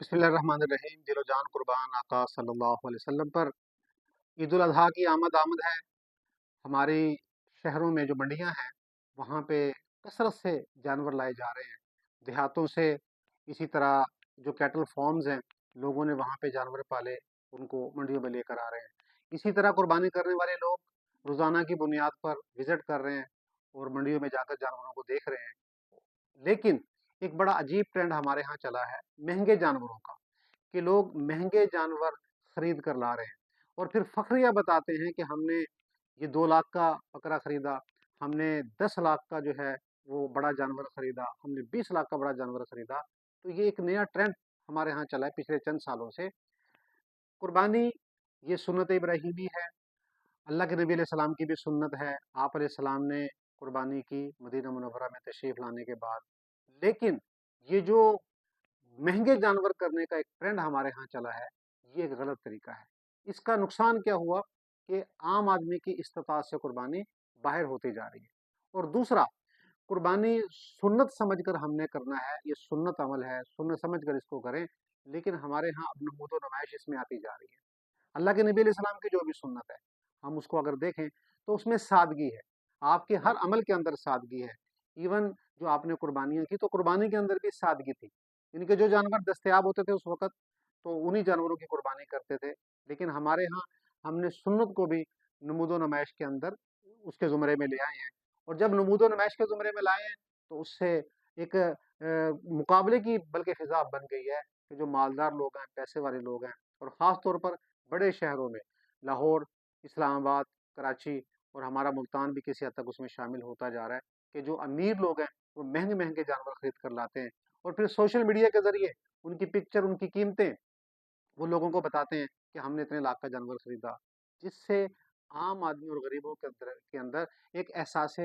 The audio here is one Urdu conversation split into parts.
بسم اللہ الرحمن الرحیم۔ دل و جان قربان آقا صلی اللہ علیہ وسلم پر۔ عید الاضحیٰ کی آمد ہے۔ ہماری شہروں میں جو منڈیاں ہیں وہاں پہ کثرت سے جانور لائے جا رہے ہیں، دیہاتوں سے اسی طرح جو کیٹل فارمز ہیں لوگوں نے وہاں پہ جانور پالے ان کو منڈیوں میں لے کر آ رہے ہیں۔ اسی طرح قربانی کرنے والے لوگ روزانہ کی بنیاد پر وزٹ کر رہے ہیں اور منڈیوں میں جا کر جانوروں کو دیکھ رہے ہیں۔ لیکن ایک بڑا عجیب ٹرینڈ ہمارے ہاں چلا ہے مہنگے جانوروں کا، کہ لوگ مہنگے جانور خرید کر لا رہے ہیں اور پھر فخریہ بتاتے ہیں کہ ہم نے یہ 2 لاکھ کا بکرا خریدا، ہم نے 10 لاکھ کا جو ہے وہ بڑا جانور خریدا، ہم نے 20 لاکھ کا بڑا جانور خریدا۔ تو یہ ایک نیا ٹرینڈ ہمارے ہاں چلا ہے پچھلے چند سالوں سے۔ قربانی یہ سنت ابراہیمی ہے، اللہ کے نبی علیہ السلام کی بھی سنت ہے، آپ علیہ السلام نے قربانی کی مدینہ منورہ میں تشریف لانے کے بعد۔ لیکن یہ جو مہنگے جانور کرنے کا ایک ٹرینڈ ہمارے ہاں چلا ہے یہ ایک غلط طریقہ ہے۔ اس کا نقصان کیا ہوا کہ عام آدمی کی استطاعت سے قربانی باہر ہوتی جا رہی ہے، اور دوسرا قربانی سنت سمجھ کر ہم نے کرنا ہے، یہ سنت عمل ہے، سنت سمجھ کر اس کو کریں، لیکن ہمارے ہاں اب نمود و نمائش اس میں آتی جا رہی ہے۔ اللہ کے نبی علیہ السلام کی جو بھی سنت ہے ہم اس کو اگر دیکھیں تو اس میں سادگی ہے، آپ کے ہر عمل کے اندر سادگی ہے۔ ایون جو آپ نے قربانیاں کی تو قربانی کے اندر بھی سادگی تھی، یعنی کہ جو جانور دستیاب ہوتے تھے اس وقت تو انہی جانوروں کی قربانی کرتے تھے۔ لیکن ہمارے ہاں ہم نے سنت کو بھی نمود و نمائش کے اندر اس کے زمرے میں لے آئے ہیں، اور جب نمود و نمائش کے زمرے میں لائے ہیں تو اس سے ایک مقابلے کی بلکہ فضا بن گئی ہے کہ جو مالدار لوگ ہیں، پیسے والے لوگ ہیں، اور خاص طور پر بڑے شہروں میں لاہور، اسلام آباد، کراچی اور ہمارا ملتان بھی کسی حد تک اس میں شامل ہوتا جا رہا ہے کہ جو امیر لوگ ہیں وہ مہنگے مہنگے جانور خرید کر لاتے ہیں، اور پھر سوشل میڈیا کے ذریعے ان کی پکچر، ان کی قیمتیں وہ لوگوں کو بتاتے ہیں کہ ہم نے اتنے لاکھ کا جانور خریدا، جس سے عام آدمی اور غریبوں کے اندر ایک احساس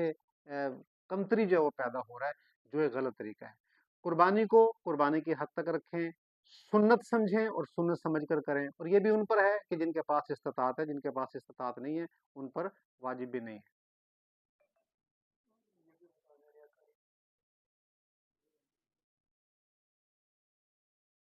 کمتری جو ہے وہ پیدا ہو رہا ہے، جو ایک غلط طریقہ ہے۔ قربانی کو قربانی کی حد تک رکھیں، سنت سمجھیں اور سنت سمجھ کر کریں، اور یہ بھی ان پر ہے کہ جن کے پاس استطاعت ہے، جن کے پاس استطاعت نہیں ہے ان پر واجب بھی نہیں ہے۔